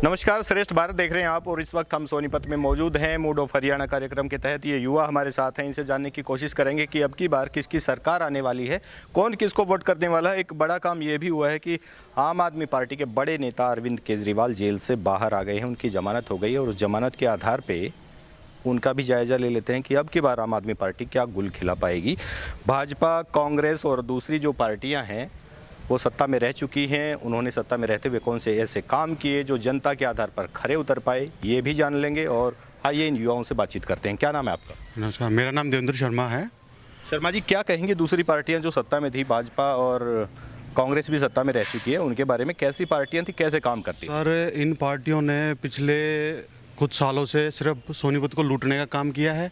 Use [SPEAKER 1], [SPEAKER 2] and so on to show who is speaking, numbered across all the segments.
[SPEAKER 1] नमस्कार, श्रेष्ठ भारत देख रहे हैं आप और इस वक्त हम सोनीपत में मौजूद हैं। मूड ऑफ हरियाणा कार्यक्रम के तहत ये युवा हमारे साथ हैं। इनसे जानने की कोशिश करेंगे कि अब की बार किसकी सरकार आने वाली है, कौन किसको वोट करने वाला है। एक बड़ा काम ये भी हुआ है कि आम आदमी पार्टी के बड़े नेता अरविंद केजरीवाल जेल से बाहर आ गए हैं, उनकी जमानत हो गई है और उस जमानत के आधार पर उनका भी जायज़ा ले लेते हैं कि अब की बार आम आदमी पार्टी क्या गुल खिला पाएगी। भाजपा, कांग्रेस और दूसरी जो पार्टियाँ हैं वो सत्ता में रह चुकी हैं। उन्होंने सत्ता में रहते हुए कौन से ऐसे काम किए जो जनता के आधार पर खरे उतर पाए, ये भी जान लेंगे। और आइए इन युवाओं से बातचीत करते हैं। क्या नाम है आपका?
[SPEAKER 2] नमस्कार, मेरा नाम देवेंद्र शर्मा है।
[SPEAKER 1] शर्मा जी, क्या कहेंगे दूसरी पार्टियां जो सत्ता में थी, भाजपा और कांग्रेस भी सत्ता में रह चुकी है, उनके बारे में? कैसी पार्टियां थी, कैसे काम करती?
[SPEAKER 2] सर, इन पार्टियों ने पिछले कुछ सालों से सिर्फ सोनीपत को लूटने का काम किया है।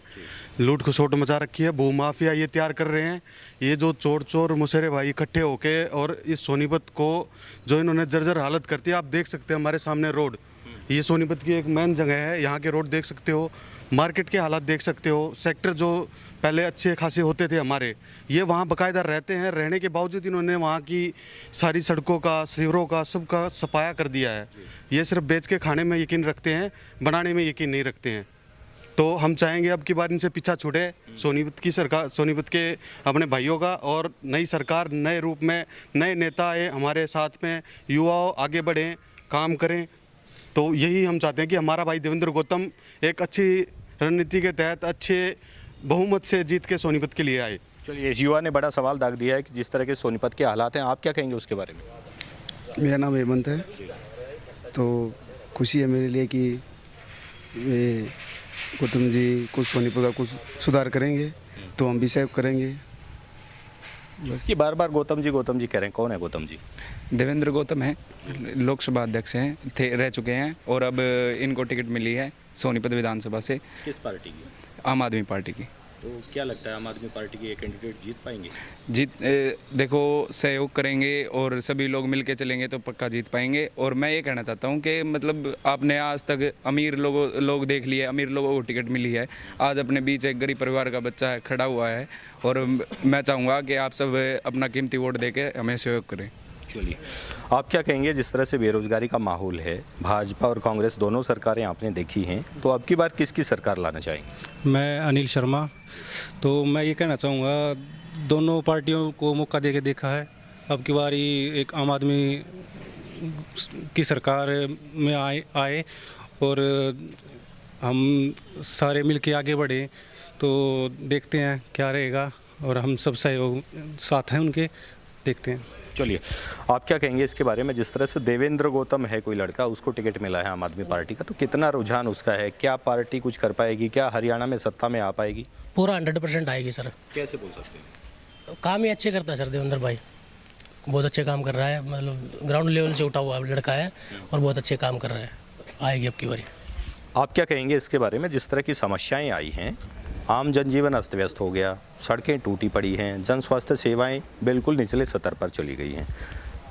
[SPEAKER 2] लूट खसोट मचा रखी है, भूमाफिया ये तैयार कर रहे हैं। ये जो चोर मुशेरे भाई इकट्ठे होके और इस सोनीपत को जो इन्होंने जर्जर हालत करती है। आप देख सकते हैं हमारे सामने रोड, ये सोनीपत की एक मेन जगह है। यहाँ के रोड देख सकते हो, मार्केट के हालात देख सकते हो। सेक्टर जो पहले अच्छे खासे होते थे हमारे, ये वहाँ बाकायदा रहते हैं। रहने के बावजूद इन्होंने वहाँ की सारी सड़कों का, सीवरों का, सबका सफाया कर दिया है। ये सिर्फ बेच के खाने में यकीन रखते हैं, बनाने में यकीन नहीं रखते हैं। तो हम चाहेंगे अब की बार इनसे पीछा छूटे सोनीपत की सरकार, सोनीपत के अपने भाइयों का, और नई सरकार नए रूप में नए नेता आए हमारे साथ में, युवाओं आगे बढ़ें, काम करें। तो यही हम चाहते हैं कि हमारा भाई देवेंद्र गौतम एक अच्छी रणनीति के तहत अच्छे बहुमत से जीत के सोनीपत के लिए आए।
[SPEAKER 1] चलिए, इस युवा ने बड़ा सवाल दाग दिया है कि जिस तरह के सोनीपत के हालात हैं, आप क्या कहेंगे उसके बारे में?
[SPEAKER 3] मेरा नाम हेमंत है। तो खुशी है मेरे लिए कि वे गौतम जी कुछ सोनीपत का कुछ सुधार करेंगे, तो हम भी सहयोग करेंगे।
[SPEAKER 1] कि बार बार गौतम जी कह रहे हैं, कौन है गौतम जी?
[SPEAKER 4] देवेंद्र गौतम है, लोकसभा अध्यक्ष हैं, रह चुके हैं और अब इनको टिकट मिली है सोनीपत विधानसभा से।
[SPEAKER 1] किस पार्टी की?
[SPEAKER 4] आम आदमी पार्टी की।
[SPEAKER 1] तो क्या लगता है आम आदमी पार्टी के ये कैंडिडेट जीत पाएंगे?
[SPEAKER 4] देखो, सहयोग करेंगे और सभी लोग मिलके चलेंगे तो पक्का जीत पाएंगे। और मैं ये कहना चाहता हूँ कि मतलब आपने आज तक अमीर लोग देख लिए, अमीर लोगों को टिकट मिली है। आज अपने बीच एक गरीब परिवार का बच्चा है, खड़ा हुआ है, और मैं चाहूँगा कि आप सब अपना कीमती वोट देके हमें सहयोग करें।
[SPEAKER 1] चलिए, आप क्या कहेंगे जिस तरह से बेरोजगारी का माहौल है, भाजपा और कांग्रेस दोनों सरकारें आपने देखी हैं, तो अब की बार किसकी सरकार लाना चाहेंगे?
[SPEAKER 5] मैं अनिल शर्मा। तो मैं ये कहना चाहूँगा, दोनों पार्टियों को मौका देके देखा है। अब की बारी एक आम आदमी की सरकार में आए और हम सारे मिलके आगे बढ़े, तो देखते हैं क्या रहेगा। और हम सब सहयोग साथ हैं उनके, देखते हैं।
[SPEAKER 1] चलिए, आप क्या कहेंगे इसके बारे में? जिस तरह से देवेंद्र गौतम है कोई लड़का, उसको टिकट मिला है आम आदमी पार्टी का, तो कितना रुझान उसका है? क्या पार्टी कुछ कर पाएगी? क्या हरियाणा में सत्ता में आ पाएगी?
[SPEAKER 6] पूरा 100% आएगी सर।
[SPEAKER 1] कैसे बोल सकते हैं?
[SPEAKER 6] काम ही अच्छे करता है सर देवेंद्र भाई, बहुत अच्छे काम कर रहा है। मतलब ग्राउंड लेवल से उठा हुआ लड़का है और बहुत अच्छे काम कर रहा है। आएगी अब की बारी।
[SPEAKER 1] आप क्या कहेंगे इसके बारे में? जिस तरह की समस्याएं आई हैं, आम जनजीवन अस्त व्यस्त हो गया, सड़कें टूटी पड़ी हैं, जन स्वास्थ्य सेवाएं बिल्कुल निचले स्तर पर चली गई हैं,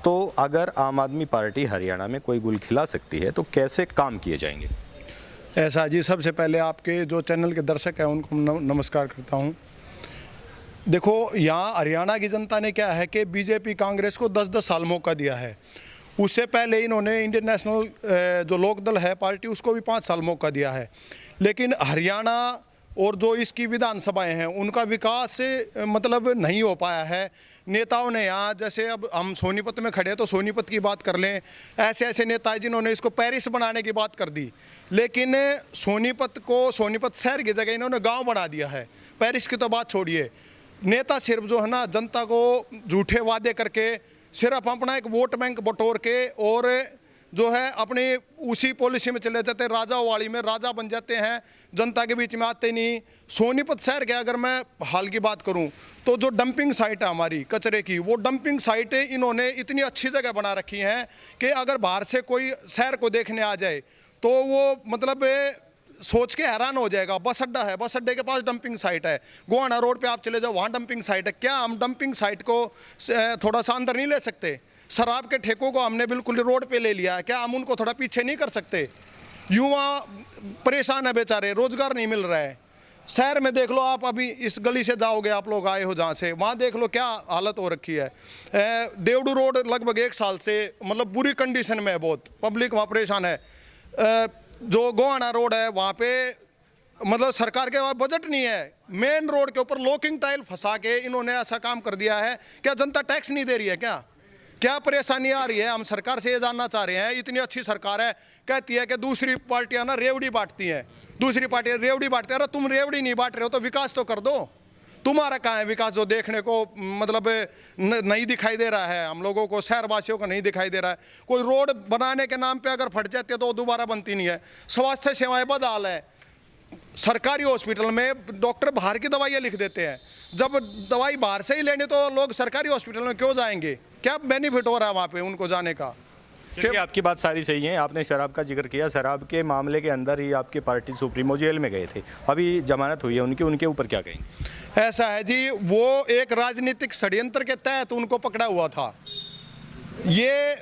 [SPEAKER 1] तो अगर आम आदमी पार्टी हरियाणा में कोई गुल खिला सकती है तो कैसे काम किए जाएंगे?
[SPEAKER 7] ऐसा जी, सबसे पहले आपके जो चैनल के दर्शक हैं उनको नमस्कार करता हूं। देखो, यहाँ हरियाणा की जनता ने क्या है कि बीजेपी कांग्रेस को 10-10 साल मौका दिया है। उससे पहले इन्होंने इंडियन नेशनल जो लोकदल है पार्टी, उसको भी 5 साल मौका दिया है। लेकिन हरियाणा और जो इसकी विधानसभाएं हैं उनका विकास मतलब नहीं हो पाया है। नेताओं ने यहाँ, जैसे अब हम सोनीपत में खड़े हैं तो सोनीपत की बात कर लें, ऐसे ऐसे नेता हैं जिन्होंने इसको पेरिस बनाने की बात कर दी, लेकिन सोनीपत को, सोनीपत शहर की जगह इन्होंने गांव बना दिया है। पेरिस की तो बात छोड़िए, नेता सिर्फ जो है ना, जनता को झूठे वादे करके, सिर्फ अपना एक वोट बैंक बटोर के और जो है अपनी उसी पॉलिसी में चले जाते हैं, राजावाड़ी में राजा बन जाते हैं, जनता के बीच में आते नहीं। सोनीपत शहर के अगर मैं हाल की बात करूं तो जो डंपिंग साइट है हमारी कचरे की, वो डंपिंग साइटें इन्होंने इतनी अच्छी जगह बना रखी हैं कि अगर बाहर से कोई शहर को देखने आ जाए तो वो मतलब सोच के हैरान हो जाएगा। बस अड्डा है, बस अड्डे के पास डंपिंग साइट है। गोहाना रोड पे आप चले जाओ, वहाँ डंपिंग साइट है। क्या हम डंपिंग साइट को थोड़ा सा अंदर नहीं ले सकते? शराब के ठेकों को हमने बिल्कुल रोड पे ले लिया है, क्या हम उनको थोड़ा पीछे नहीं कर सकते? युवा परेशान है बेचारे, रोजगार नहीं मिल रहा है। शहर में देख लो आप, अभी इस गली से जाओगे, आप लोग आए हो जहाँ से, वहाँ देख लो क्या हालत हो रखी है। देवडू रोड लगभग 1 साल से मतलब बुरी कंडीशन में है, बहुत पब्लिक वहाँ परेशान है। जो गोहाना रोड है वहाँ पे मतलब सरकार के पास बजट नहीं है। मेन रोड के ऊपर लॉकिंग टाइल फंसा के इन्होंने ऐसा काम कर दिया है। क्या जनता टैक्स नहीं दे रही है? क्या परेशानी आ रही है? हम सरकार से ये जानना चाह रहे हैं। इतनी अच्छी सरकार है, कहती है कि दूसरी पार्टियां ना रेवड़ी बांटती हैं, दूसरी पार्टियां रेवड़ी बांटती हैं। अरे तुम रेवड़ी नहीं बांट रहे हो तो विकास तो कर दो। तुम्हारा कहाँ है विकास जो देखने को मतलब नहीं दिखाई दे रहा है? हम लोगों को, शहरवासियों को नहीं दिखाई दे रहा है। कोई रोड बनाने के नाम पे अगर फट जाती है तो दोबारा बनती नहीं है। स्वास्थ्य सेवाएं बदहाल है। सरकारी हॉस्पिटल में डॉक्टर बाहर की दवाइयाँ लिख देते हैं। जब दवाई बाहर से ही लेने तो लोग सरकारी हॉस्पिटल में क्यों जाएंगे? क्या बेनिफिट हो रहा है वहाँ पे उनको जाने का?
[SPEAKER 1] चलिए, आपकी बात सारी सही है। आपने शराब का जिक्र किया, शराब के मामले के अंदर ही आपकी पार्टी सुप्रीमो जेल में गए थे, अभी जमानत हुई है उनकी, उनके ऊपर क्या कहेंगे?
[SPEAKER 7] ऐसा है जी, वो एक राजनीतिक षड्यंत्र के तहत उनको पकड़ा हुआ था। ये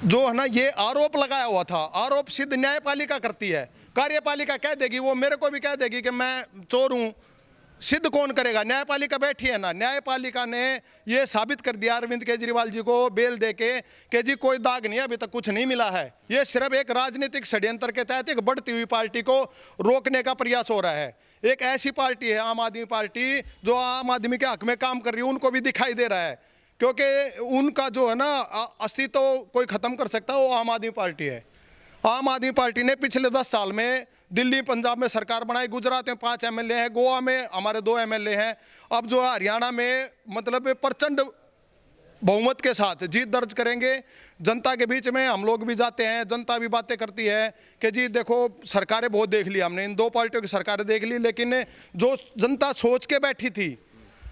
[SPEAKER 7] जो है ना, ये आरोप लगाया हुआ था। आरोप सिद्ध न्यायपालिका करती है, कार्यपालिका कह देगी, वो मेरे को भी कह देगी कि मैं चोर हूँ। सिद्ध कौन करेगा? न्यायपालिका बैठी है ना। न्यायपालिका ने ये साबित कर दिया अरविंद केजरीवाल जी को बेल देके कि जी कोई दाग नहीं, अभी तक कुछ नहीं मिला है। ये सिर्फ एक राजनीतिक षड्यंत्र के तहत एक बढ़ती हुई पार्टी को रोकने का प्रयास हो रहा है। एक ऐसी पार्टी है आम आदमी पार्टी जो आम आदमी के हक में काम कर रही है, उनको भी दिखाई दे रहा है, क्योंकि उनका जो है ना अस्तित्व कोई ख़त्म कर सकता है वो आम आदमी पार्टी है। आम आदमी पार्टी ने पिछले 10 साल में दिल्ली पंजाब में सरकार बनाई, गुजरात में 5 एमएलए हैं, गोवा में हमारे 2 एमएलए हैं। अब जो है हरियाणा में मतलब प्रचंड बहुमत के साथ जीत दर्ज करेंगे। जनता के बीच में हम लोग भी जाते हैं, जनता भी बातें करती है कि जी देखो सरकारें बहुत देख ली हमने, इन 2 पार्टियों की सरकारें देख ली, लेकिन जो जनता सोच के बैठी थी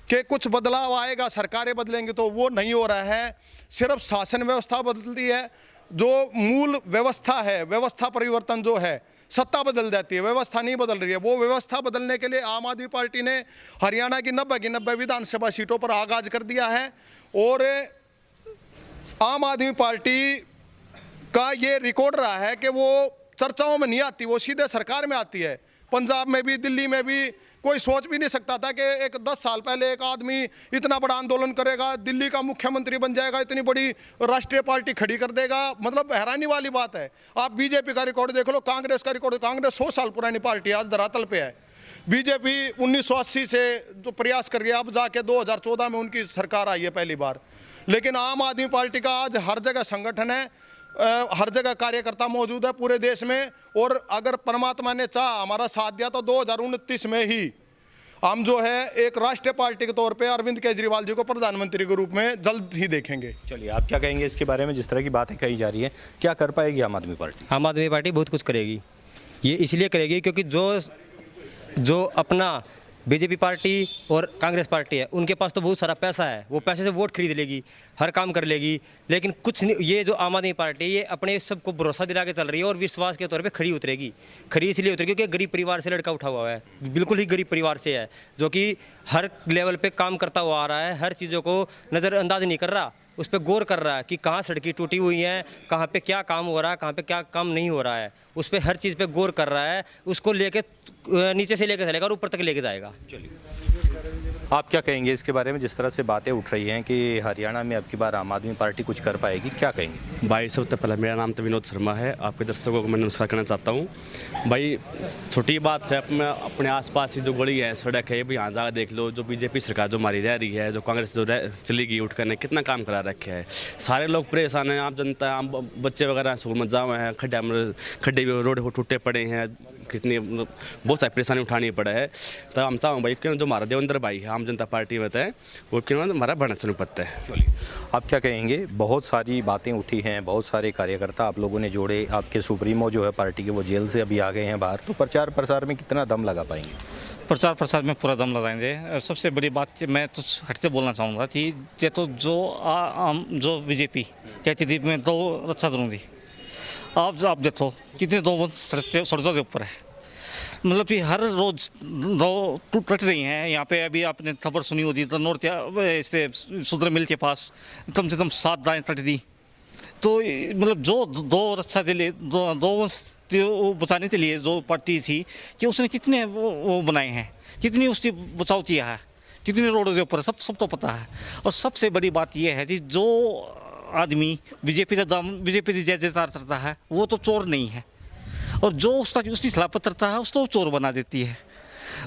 [SPEAKER 7] कि कुछ बदलाव आएगा, सरकारें बदलेंगे, तो वो नहीं हो रहा है। सिर्फ शासन व्यवस्था बदलती है, जो मूल व्यवस्था है, व्यवस्था परिवर्तन जो है, सत्ता बदल जाती है, व्यवस्था नहीं बदल रही है। वो व्यवस्था बदलने के लिए आम आदमी पार्टी ने हरियाणा की 90 की 90 विधानसभा सीटों पर आगाज कर दिया है। और आम आदमी पार्टी का ये रिकॉर्ड रहा है कि वो चर्चाओं में नहीं आती, वो सीधे सरकार में आती है। पंजाब में भी, दिल्ली में भी कोई सोच भी नहीं सकता था कि एक 10 साल पहले एक आदमी इतना बड़ा आंदोलन करेगा, दिल्ली का मुख्यमंत्री बन जाएगा, इतनी बड़ी राष्ट्रीय पार्टी खड़ी कर देगा। मतलब हैरानी वाली बात है। आप बीजेपी का रिकॉर्ड देख लो, कांग्रेस का रिकॉर्ड, कांग्रेस 100 साल पुरानी पार्टी आज धरातल पे है। बीजेपी 1980 से जो प्रयास कर गया, अब जाके 2014 में उनकी सरकार आई है पहली बार। लेकिन आम आदमी पार्टी का आज हर जगह संगठन है, हर जगह कार्यकर्ता मौजूद है पूरे देश में। और अगर परमात्मा ने चाहा, हमारा साथ दिया, तो 2029 में ही हम जो है एक राष्ट्रीय पार्टी के तौर पे अरविंद केजरीवाल जी को प्रधानमंत्री के रूप में जल्द ही देखेंगे।
[SPEAKER 1] चलिए, आप क्या कहेंगे इसके बारे में? जिस तरह की बातें कही जा रही है, क्या कर पाएगी आम आदमी पार्टी?
[SPEAKER 8] आम आदमी पार्टी बहुत कुछ करेगी। ये इसलिए करेगी क्योंकि जो अपना बीजेपी पार्टी और कांग्रेस पार्टी है, उनके पास तो बहुत सारा पैसा है, वो पैसे से वोट खरीद लेगी, हर काम कर लेगी। लेकिन कुछ नहीं, ये जो आम आदमी पार्टी ये अपने सबको भरोसा दिला के चल रही है और विश्वास के तौर पे खड़ी उतरेगी। खड़ी इसलिए उतरेगी क्योंकि गरीब परिवार से लड़का उठा हुआ है, बिल्कुल ही गरीब परिवार से है, जो कि हर लेवल पे काम करता हुआ आ रहा है, हर चीज़ों को नज़रअंदाज नहीं कर रहा, उस पर गौर कर रहा है कि कहाँ सड़कें टूटी हुई हैं, कहाँ पे क्या काम हो रहा है, कहाँ पे क्या काम नहीं हो रहा है, उस पर हर चीज़ पे गौर कर रहा है। उसको लेके नीचे से लेके चलेगा और ऊपर तक लेके जाएगा।
[SPEAKER 1] चलिए, आप क्या कहेंगे इसके बारे में? जिस तरह से बातें उठ रही हैं कि हरियाणा में अब की बार आम आदमी पार्टी कुछ कर पाएगी, क्या कहेंगे?
[SPEAKER 9] भाई सबसे पहले मेरा नाम तो विनोद शर्मा है। आपके दर्शकों को मैं नमस्कार करना चाहता हूँ। भाई छोटी बात से अपने आसपास की जो गली है, सड़क है, भाई यहाँ जाकर देख लो। जो बीजेपी सरकार जो हमारी रह रही है, जो कांग्रेस जो चली गई उठ करने, कितना काम करा रखे है। सारे लोग परेशान हैं, आम जनता, आम बच्चे वगैरह स्कूल में जाए हैं, खड्डे भी रोड टूटे पड़े हैं, कितनी बहुत सारी परेशानी उठानी पड़ा है। तो हम चाहूँ भाई क्यों जो हमारा देवेंद्र भाई है आम जनता पार्टी में है, वो क्यों हमारा बढ़ना शुरू पड़ता है।
[SPEAKER 1] चलिए, आप क्या कहेंगे? बहुत सारी बातें उठी हैं, बहुत सारे कार्यकर्ता आप लोगों ने जोड़े, आपके सुप्रीमो जो है पार्टी के वो जेल से अभी आ गए हैं बाहर, तो प्रचार प्रसार में कितना दम लगा पाएंगे?
[SPEAKER 10] प्रचार प्रसार में पूरा दम लगाएंगे। सबसे बड़ी बात मैं तो हट से बोलना चाहूँगा कि ये तो जो बीजेपी कहती थी मैं 2 रक्षा दूँगी, आप देखो कितने 2 सड़कों के ऊपर है। मतलब कि हर रोज़ 2 कट रही हैं। यहाँ पे अभी आपने खबर सुनी होगी तो नॉर्थ से सुंदर मिल के पास कम से कम 7 दाएँ कट दी। तो मतलब जो 2 रक्षा के लिए 2 बचाने के लिए जो पार्टी थी कि उसने कितने वो बनाए हैं, कितनी उसकी बचाव किया है, कितने रोडों के ऊपर सब तो पता है। और सबसे बड़ी बात यह है कि जो आदमी बीजेपी की जय जयकार करता है वो तो चोर नहीं है। और जो उसकी लापत्रता है उसको चोर बना देती है।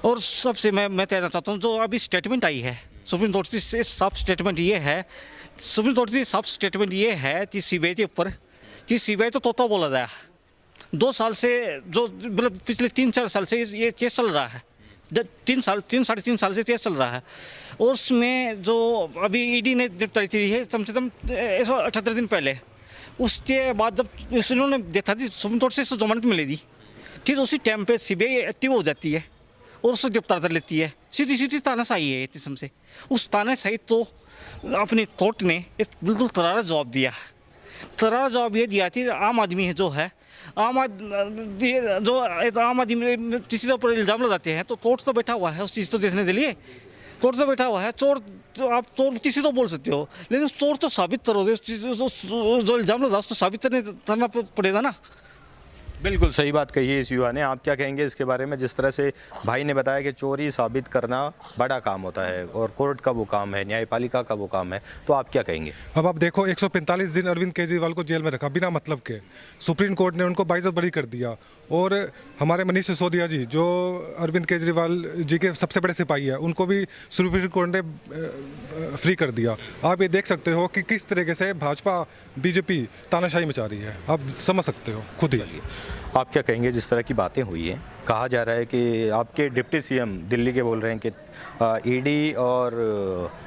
[SPEAKER 10] और सबसे मैं कहना चाहता हूँ, जो अभी स्टेटमेंट आई है सुप्रीम कोर्ट से, साफ स्टेटमेंट ये है, सुप्रीम कोर्ट की साफ स्टेटमेंट ये है कि सीबीआई के ऊपर, कि सीबीआई तो तोता बोला जाए। 2 साल से जो मतलब पिछले 3-4 साल से ये केस चल रहा है, 3 साढ़े 3 साल से केस चल रहा है। और उसमें जो अभी ईडी ने गिरफ्तारी की है कम से कम 178 दिन पहले, उसके बाद जब इन्होंने देखा थी सुप्रीम कोर्ट से जमानत मिलेगी, ठीक उसी टाइम पे सीबीआई एक्टिव हो जाती है और उसको गिरफ्तार कर लेती है। सीधी तानाशाही है किस्म से। उस तानाशाही तो अपनी कोर्ट ने एक बिल्कुल करारा जवाब दिया। करारा जवाब ये दिया कि आम आदमी है जो है, आम आदमी किसी के ऊपर इल्ज़ाम लगाते हैं तो कोर्ट तो बैठा हुआ है उस चीज़ को देखने के लिए। कोर्ट तो बैठा हुआ है, चोर तो आप चोर किसी तो बोल सकते हो, लेकिन उस चोर तो साबित करोगे, उस चीज़ जो इल्ज़ाम लगा उसको साबित करना पड़ेगा ना।
[SPEAKER 1] बिल्कुल सही बात कही है इस युवा ने। आप क्या कहेंगे इसके बारे में? जिस तरह से भाई ने बताया कि चोरी साबित करना बड़ा काम होता है और कोर्ट का वो काम है, न्यायपालिका का वो काम है, तो आप क्या कहेंगे?
[SPEAKER 11] अब आप देखो 145 दिन अरविंद केजरीवाल को जेल में रखा बिना मतलब के, सुप्रीम कोर्ट ने उनको बाइज्जत बरी कर दिया। और हमारे मनीष सिसोदिया जी जो अरविंद केजरीवाल जी के सबसे बड़े सिपाही है, उनको भी सुप्रीम कोर्ट ने फ्री कर दिया। आप ये देख सकते हो कि किस तरीके से भाजपा बीजेपी तानाशाही मचा रही है, आप समझ सकते हो खुद ही।
[SPEAKER 1] आप क्या कहेंगे? जिस तरह की बातें हुई हैं, कहा जा रहा है कि आपके डिप्टी सीएम दिल्ली के बोल रहे हैं कि ईडी और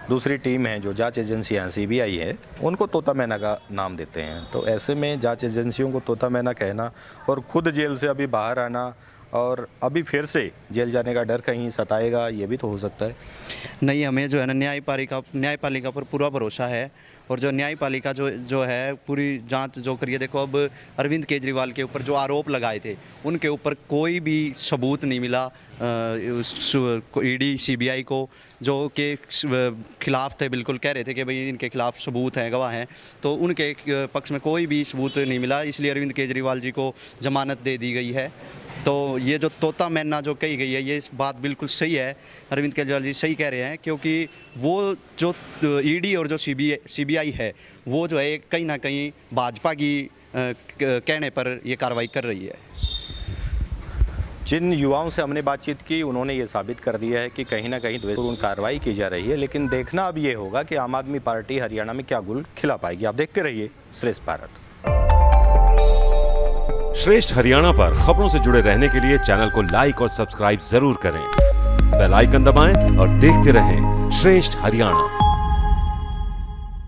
[SPEAKER 1] दूसरी टीम है जो जांच एजेंसियां सीबीआई है, उनको तोता मैना का नाम देते हैं। तो ऐसे में जांच एजेंसियों को तोता मैना कहना और खुद जेल से अभी बाहर आना और अभी फिर से जेल जाने का डर कहीं सताएगा, ये भी तो हो सकता है।
[SPEAKER 12] नहीं, हमें जो है ना न्यायपालिका पर पूरा भरोसा है। और जो न्यायपालिका जो है पूरी जांच जो करिए। देखो अब अरविंद केजरीवाल के ऊपर जो आरोप लगाए थे उनके ऊपर कोई भी सबूत नहीं मिला ईडी सीबीआई को, जो के खिलाफ थे, बिल्कुल कह रहे थे कि भाई इनके खिलाफ सबूत हैं, गवाह हैं, तो उनके पक्ष में कोई भी सबूत नहीं मिला, इसलिए अरविंद केजरीवाल जी को जमानत दे दी गई है। तो ये जो तोता मैना जो कही गई है, ये इस बात बिल्कुल सही है, अरविंद केजरीवाल जी सही कह रहे हैं, क्योंकि वो जो ईडी और जो सीबीआई है वो जो है कहीं ना कहीं भाजपा की कहने पर ये कार्रवाई कर रही है।
[SPEAKER 1] जिन युवाओं से हमने बातचीत की उन्होंने ये साबित कर दिया है कि कहीं ना कहीं द्वेषपूर्ण कार्रवाई की जा रही है, लेकिन देखना अब ये होगा कि आम आदमी पार्टी हरियाणा में क्या गुल खिला पाएगी। आप देखते रहिए श्रेष्ठ भारत।
[SPEAKER 13] श्रेष्ठ हरियाणा पर खबरों से जुड़े रहने के लिए चैनल को लाइक और सब्सक्राइब जरूर करें। बेल आइकन दबाएं और देखते रहें श्रेष्ठ हरियाणा।